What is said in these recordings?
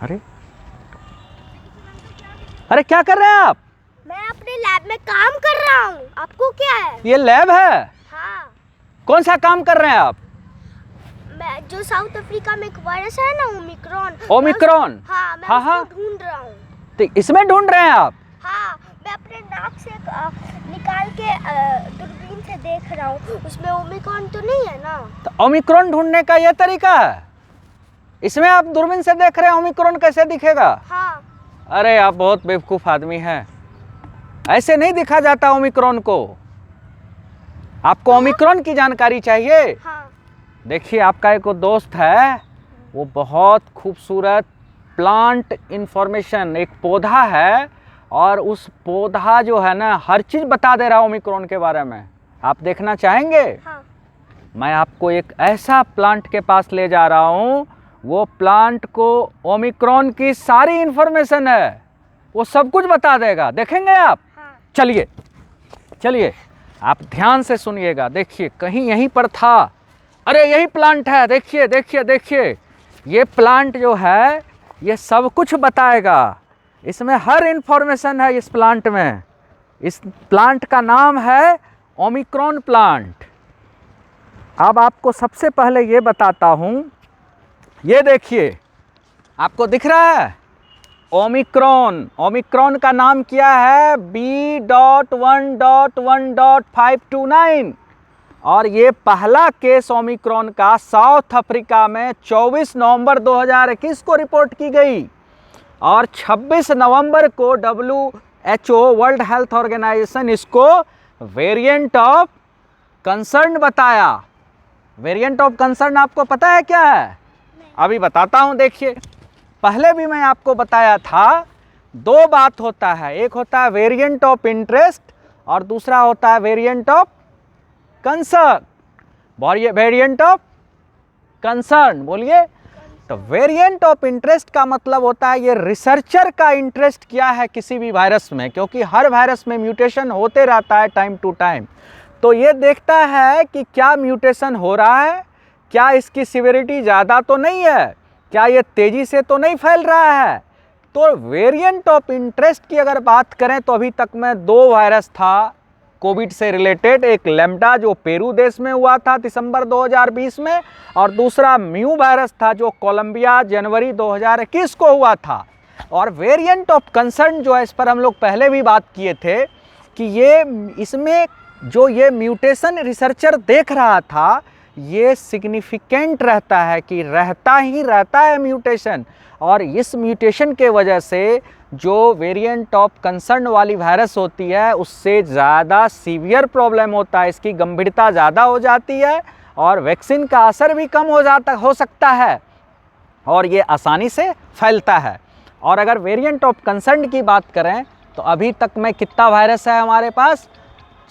अरे अरे क्या कर रहे हैं आप? मैं अपने लैब में काम कर रहा हूँ। आपको क्या है? ये लैब है? हाँ। कौन सा काम कर रहे हैं आप? मैं जो साउथ अफ्रीका में एक वायरस है ना, ओमिक्रॉन। ओमिक्रॉन? हाँ, मैं हाँ। उसको ढूंढ रहा हूँ। तो इसमें ढूंढ रहे हैं आप? हाँ, मैं अपने नाक से निकाल के दूरबीन से देख रहा हूँ, उसमें ओमिक्रॉन तो नहीं है ना। तो ओमिक्रॉन ढूंढने का ये तरीका है? इसमें आप दूरबीन से देख रहे हैं, ओमिक्रॉन कैसे दिखेगा? हाँ। अरे आप बहुत बेवकूफ आदमी हैं। ऐसे नहीं दिखा जाता ओमिक्रॉन को। आपको ओमिक्रॉन की जानकारी चाहिए? हाँ। देखिए, आपका एक दोस्त है, वो बहुत खूबसूरत प्लांट इंफॉर्मेशन, एक पौधा है, और उस पौधा जो है ना हर चीज़ बता दे रहा है ओमिक्रॉन के बारे में। आप देखना चाहेंगे? हाँ। मैं आपको एक ऐसा प्लांट के पास ले जा रहा हूँ, वो प्लांट को ओमिक्रॉन की सारी इंफॉर्मेशन है, वो सब कुछ बता देगा। देखेंगे आप? हाँ। चलिए चलिए, आप ध्यान से सुनिएगा। देखिए, कहीं यहीं पर था। अरे यही प्लांट है, देखिए देखिए देखिए। ये प्लांट जो है ये सब कुछ बताएगा। इसमें हर इंफॉर्मेशन है इस प्लांट में। इस प्लांट का नाम है ओमिक्रॉन प्लांट। अब आपको सबसे पहले ये बताता हूँ, ये देखिए, आपको दिख रहा है ओमिक्रॉन। ओमिक्रॉन का नाम क्या है? B.1.1.529। और ये पहला केस ओमिक्रॉन का साउथ अफ्रीका में 24 नवंबर 2021 को रिपोर्ट की गई, और 26 नवंबर को WHO वर्ल्ड हेल्थ ऑर्गेनाइजेशन इसको वेरिएंट ऑफ कंसर्न बताया। वेरिएंट ऑफ कंसर्न आपको पता है क्या है? अभी बताता हूँ। देखिए, पहले भी मैं आपको बताया था, दो बात होता है, एक होता है वेरिएंट ऑफ इंटरेस्ट और दूसरा होता है वेरिएंट ऑफ कंसर्न। बोलिए, वेरिएंट ऑफ कंसर्न बोलिए। तो वेरिएंट ऑफ इंटरेस्ट का मतलब होता है ये रिसर्चर का इंटरेस्ट क्या है किसी भी वायरस में, क्योंकि हर वायरस में म्यूटेशन होते रहता है टाइम टू टाइम। तो ये देखता है कि क्या म्यूटेशन हो रहा है, क्या इसकी सिवियरिटी ज़्यादा तो नहीं है, क्या ये तेज़ी से तो नहीं फैल रहा है। तो वेरिएंट ऑफ इंटरेस्ट की अगर बात करें तो अभी तक में दो वायरस था कोविड से रिलेटेड। एक लैम्डा जो पेरू देश में हुआ था दिसंबर 2020 में, और दूसरा म्यू वायरस था जो कोलंबिया जनवरी 2021 को हुआ था। और वेरिएंट ऑफ कंसर्न जो है, इस पर हम लोग पहले भी बात किए थे कि ये इसमें जो ये म्यूटेशन रिसर्चर देख रहा था, ये सिग्निफिकेंट रहता है कि रहता ही रहता है म्यूटेशन। और इस म्यूटेशन के वजह से जो वेरिएंट ऑफ कंसर्न वाली वायरस होती है उससे ज़्यादा सीवियर प्रॉब्लम होता है, इसकी गंभीरता ज़्यादा हो जाती है और वैक्सीन का असर भी कम हो सकता है, और ये आसानी से फैलता है। और अगर वेरिएंट ऑफ कंसर्न की बात करें तो अभी तक में कितना वायरस है हमारे पास?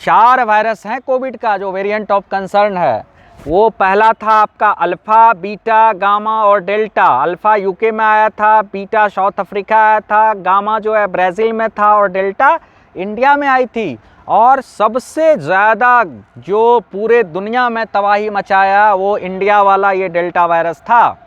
4 वायरस हैं कोविड का जो वेरिएंट ऑफ कंसर्न है। वो पहला था आपका अल्फ़ा, बीटा, गामा और डेल्टा। अल्फ़ा यूके में आया था, बीटा साउथ अफ्रीका आया था, गामा जो है ब्राज़ील में था, और डेल्टा इंडिया में आई थी। और सबसे ज़्यादा जो पूरे दुनिया में तबाही मचाया वो इंडिया वाला ये डेल्टा वायरस था।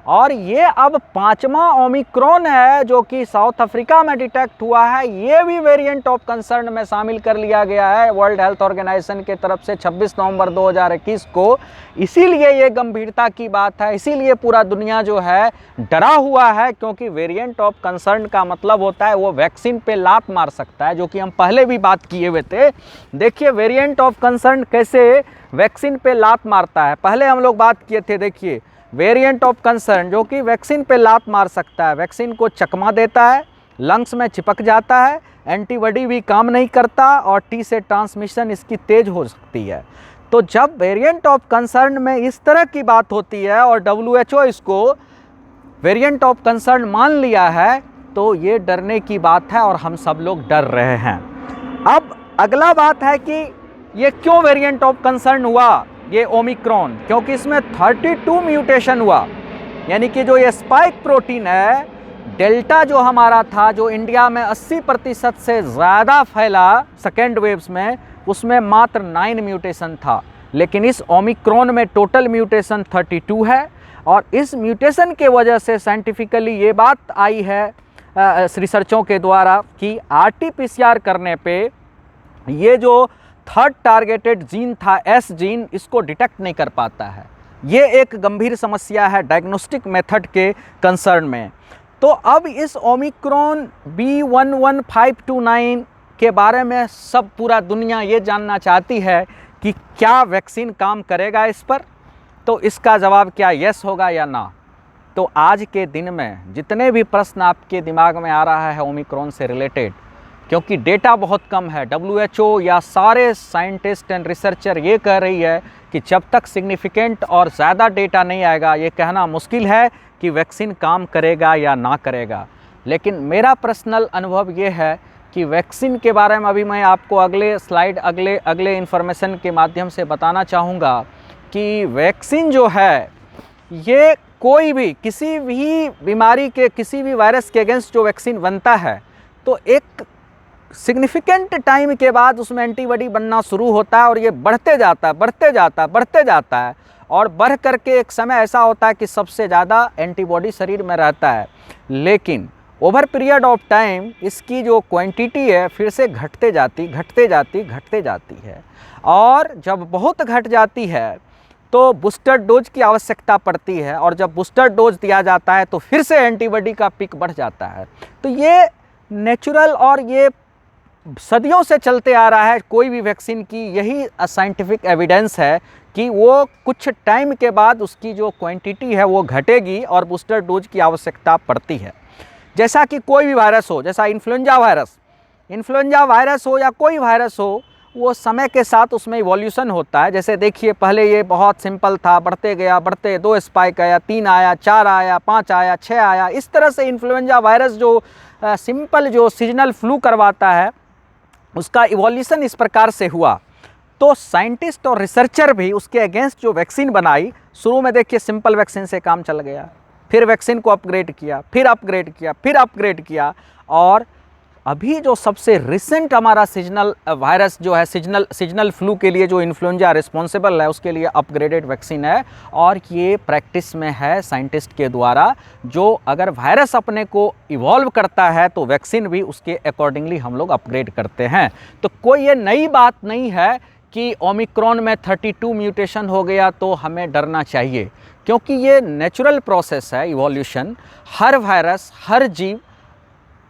और ये अब 5वां ओमिक्रॉन है जो कि साउथ अफ्रीका में डिटेक्ट हुआ है। ये भी वेरिएंट ऑफ कंसर्न में शामिल कर लिया गया है वर्ल्ड हेल्थ ऑर्गेनाइजेशन की तरफ से 26 नवंबर 2021 को। इसीलिए ये गंभीरता की बात है, इसीलिए पूरा दुनिया जो है डरा हुआ है, क्योंकि वेरिएंट ऑफ कंसर्न का मतलब होता है वो वैक्सीन पे लात मार सकता है, जो कि हम पहले भी बात किए हुए थे। देखिए वेरिएंट ऑफ कंसर्न कैसे वैक्सीन पे लात मारता है, पहले हम लोग बात किए थे। देखिए वेरिएंट ऑफ कंसर्न जो कि वैक्सीन पे लात मार सकता है, वैक्सीन को चकमा देता है, लंग्स में चिपक जाता है, एंटीबॉडी भी काम नहीं करता, और टी से ट्रांसमिशन इसकी तेज़ हो सकती है। तो जब वेरिएंट ऑफ कंसर्न में इस तरह की बात होती है और WHO इसको वेरिएंट ऑफ कंसर्न मान लिया है, तो ये डरने की बात है और हम सब लोग डर रहे हैं। अब अगला बात है कि ये क्यों वेरिएंट ऑफ कंसर्न हुआ ये ओमिक्रॉन, क्योंकि इसमें 32 म्यूटेशन हुआ। यानी कि जो ये स्पाइक प्रोटीन है, डेल्टा जो हमारा था, जो इंडिया में 80% से ज़्यादा फैला सेकेंड वेव्स में, उसमें मात्र 9 म्यूटेशन था। लेकिन इस ओमिक्रॉन में टोटल म्यूटेशन 32 है। और इस म्यूटेशन के वजह से साइंटिफिकली ये बात आई है रिसर्चों के द्वारा कि RT-PCR करने पे ये जो थर्ड टारगेटेड जीन था S जीन, इसको डिटेक्ट नहीं कर पाता है। ये एक गंभीर समस्या है डायग्नोस्टिक मेथड के कंसर्न में। तो अब इस ओमिक्रॉन B11529 के बारे में सब पूरा दुनिया ये जानना चाहती है कि क्या वैक्सीन काम करेगा इस पर। तो इसका जवाब क्या यस होगा या ना। तो आज के दिन में जितने भी प्रश्न आपके दिमाग में आ रहा है ओमिक्रॉन से रिलेटेड, क्योंकि डेटा बहुत कम है, WHO या सारे साइंटिस्ट एंड रिसर्चर ये कह रही है कि जब तक सिग्निफिकेंट और ज़्यादा डेटा नहीं आएगा ये कहना मुश्किल है कि वैक्सीन काम करेगा या ना करेगा। लेकिन मेरा पर्सनल अनुभव ये है कि वैक्सीन के बारे में अभी मैं आपको अगले स्लाइड अगले इन्फॉर्मेशन के माध्यम से बताना चाहूँगा कि वैक्सीन जो है ये कोई भी किसी भी बीमारी के किसी भी वायरस के अगेंस्ट जो वैक्सीन बनता है तो एक सिग्निफिकेंट टाइम के बाद उसमें एंटीबॉडी बनना शुरू होता है और ये बढ़ते जाता है और बढ़ करके एक समय ऐसा होता है कि सबसे ज़्यादा एंटीबॉडी शरीर में रहता है। लेकिन ओवर पीरियड ऑफ टाइम इसकी जो क्वांटिटी है फिर से घटते जाती है और जब बहुत घट जाती है तो बूस्टर डोज की आवश्यकता पड़ती है और जब बूस्टर डोज दिया जाता है तो फिर से एंटीबॉडी का पिक बढ़ जाता है। तो ये नेचुरल और ये सदियों से चलते आ रहा है। कोई भी वैक्सीन की यही साइंटिफिक एविडेंस है कि वो कुछ टाइम के बाद उसकी जो क्वांटिटी है वो घटेगी और बूस्टर डोज की आवश्यकता पड़ती है। जैसा कि कोई भी वायरस हो, जैसा इन्फ्लुएंजा वायरस हो या कोई वायरस हो, वो समय के साथ उसमें इवोल्यूशन होता है। जैसे देखिए पहले ये बहुत सिंपल था, बढ़ते 2 स्पाइक आया, 3 आया, 4 आया, 5 आया, 6 आया। इस तरह से इन्फ्लुएंजा वायरस जो सिंपल जो सीजनल फ्लू करवाता है उसका इवोल्यूशन इस प्रकार से हुआ। तो साइंटिस्ट और रिसर्चर भी उसके अगेंस्ट जो वैक्सीन बनाई, शुरू में देखिए सिंपल वैक्सीन से काम चल गया, फिर वैक्सीन को अपग्रेड किया, फिर अपग्रेड किया और अभी जो सबसे रिसेंट हमारा सीजनल वायरस जो है सीजनल फ्लू के लिए जो इन्फ्लुएंजा रिस्पॉन्सिबल है उसके लिए अपग्रेडेड वैक्सीन है। और ये प्रैक्टिस में है साइंटिस्ट के द्वारा। जो अगर वायरस अपने को इवॉल्व करता है तो वैक्सीन भी उसके अकॉर्डिंगली हम लोग अपग्रेड करते हैं। तो कोई ये नई बात नहीं है कि ओमिक्रॉन में 32 म्यूटेशन हो गया तो हमें डरना चाहिए, क्योंकि ये नेचुरल प्रोसेस है इवोल्यूशन। हर वायरस हर जीव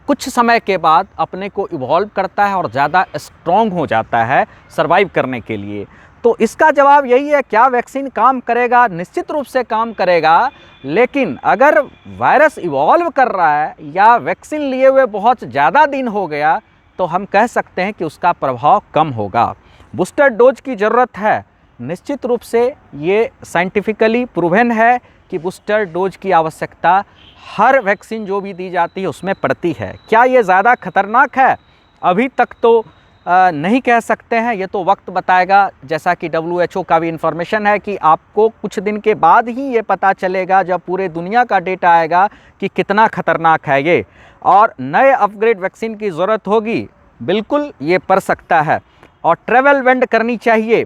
कुछ समय के बाद अपने को इवॉल्व करता है और ज़्यादा स्ट्रॉन्ग हो जाता है सर्वाइव करने के लिए। तो इसका जवाब यही है, क्या वैक्सीन काम करेगा? निश्चित रूप से काम करेगा। लेकिन अगर वायरस इवॉल्व कर रहा है या वैक्सीन लिए हुए बहुत ज़्यादा दिन हो गया तो हम कह सकते हैं कि उसका प्रभाव कम होगा। बूस्टर डोज की ज़रूरत है, निश्चित रूप से ये साइंटिफिकली प्रूवन है कि बूस्टर डोज की आवश्यकता हर वैक्सीन जो भी दी जाती है उसमें पड़ती है। क्या ये ज़्यादा खतरनाक है? अभी तक तो नहीं कह सकते हैं, ये तो वक्त बताएगा। जैसा कि WHO का भी इन्फॉर्मेशन है कि आपको कुछ दिन के बाद ही ये पता चलेगा, जब पूरे दुनिया का डेटा आएगा कि कितना खतरनाक है ये। और नए अपग्रेड वैक्सीन की ज़रूरत होगी, बिल्कुल ये पड़ सकता है। और ट्रैवल बैंड करनी चाहिए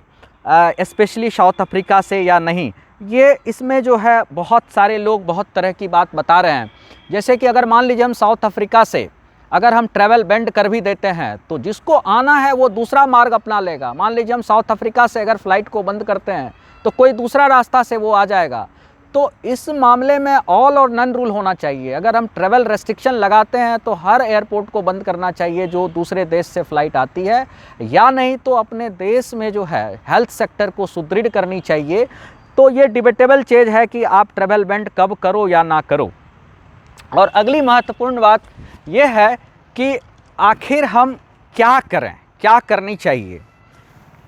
स्पेशली साउथ अफ्रीका से या नहीं, ये इसमें जो है बहुत सारे लोग बहुत तरह की बात बता रहे हैं। जैसे कि अगर मान लीजिए हम साउथ अफ्रीका से अगर हम ट्रैवल बैंड कर भी देते हैं तो जिसको आना है वो दूसरा मार्ग अपना लेगा। मान लीजिए हम साउथ अफ्रीका से अगर फ़्लाइट को बंद करते हैं तो कोई दूसरा रास्ता से वो आ जाएगा। तो इस मामले में ऑल और नन रूल होना चाहिए। अगर हम ट्रैवल रेस्ट्रिक्शन लगाते हैं तो हर एयरपोर्ट को बंद करना चाहिए जो दूसरे देश से फ़्लाइट आती है, या नहीं तो अपने देश में जो है हेल्थ सेक्टर को सुदृढ़ करनी चाहिए। तो ये डिबेटेबल चीज़ है कि आप ट्रैवल बैंड कब करो या ना करो। और अगली महत्वपूर्ण बात ये है कि आखिर हम क्या करें, क्या करनी चाहिए।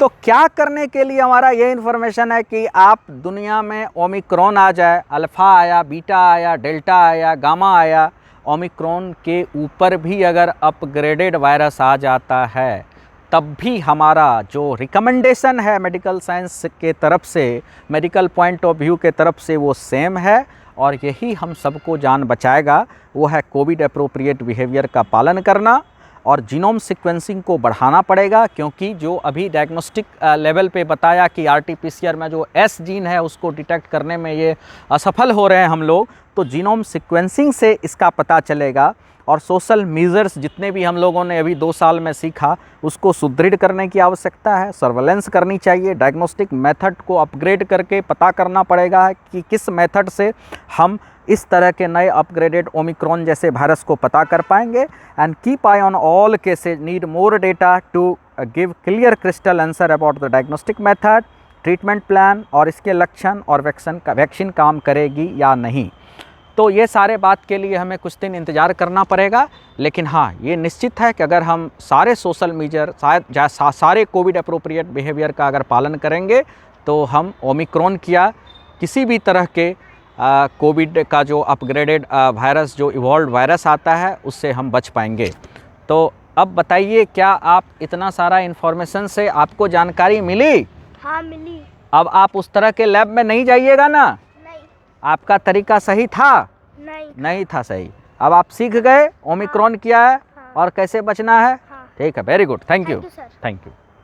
तो क्या करने के लिए हमारा ये इन्फॉर्मेशन है कि आप दुनिया में ओमिक्रॉन आ जाए, अल्फ़ा आया, बीटा आया, डेल्टा आया, गामा आया, ओमिक्रॉन के ऊपर भी अगर अपग्रेडेड वायरस आ जाता है तब भी हमारा जो रिकमेंडेशन है मेडिकल साइंस के तरफ से, मेडिकल पॉइंट ऑफ व्यू के तरफ से वो सेम है। और यही हम सबको जान बचाएगा, वो है कोविड अप्रोप्रिएट बिहेवियर का पालन करना और जीनोम सीक्वेंसिंग को बढ़ाना पड़ेगा, क्योंकि जो अभी डायग्नोस्टिक लेवल पे बताया कि RT-PCR में जो S जीन है उसको डिटेक्ट करने में ये असफल हो रहे हैं हम लोग, तो जीनोम सीक्वेंसिंग से इसका पता चलेगा। और सोशल मेजर्स जितने भी हम लोगों ने अभी 2 साल में सीखा उसको सुदृढ़ करने की आवश्यकता है, सर्वेलेंस करनी चाहिए, डायग्नोस्टिक मेथड को अपग्रेड करके पता करना पड़ेगा कि किस मेथड से हम इस तरह के नए अपग्रेडेड ओमिक्रॉन जैसे वायरस को पता कर पाएंगे। And keep eye on all cases, need more data to give clear crystal answer about the diagnostic method, treatment plan और इसके लक्षण और वैक्सीन काम करेगी या नहीं। तो ये सारे बात के लिए हमें कुछ दिन इंतज़ार करना पड़ेगा, लेकिन हाँ ये निश्चित है कि अगर हम सारे सोशल मेजर सारे कोविड अप्रोप्रिएट बिहेवियर का अगर पालन करेंगे तो हम ओमिक्रॉन किया किसी भी तरह के कोविड का जो अपग्रेडेड वायरस, जो इवॉल्व वायरस आता है, उससे हम बच पाएंगे। तो अब बताइए, क्या आप इतना सारा इन्फॉर्मेशन से आपको जानकारी मिली? हाँ मिली। अब आप उस तरह के लैब में नहीं जाइएगा ना? नहीं। आपका तरीका सही था? नहीं था सही। अब आप सीख गए ओमिक्रॉन क्या है और कैसे बचना है। हाँ। ठीक है, very good, thank you sir. Thank you.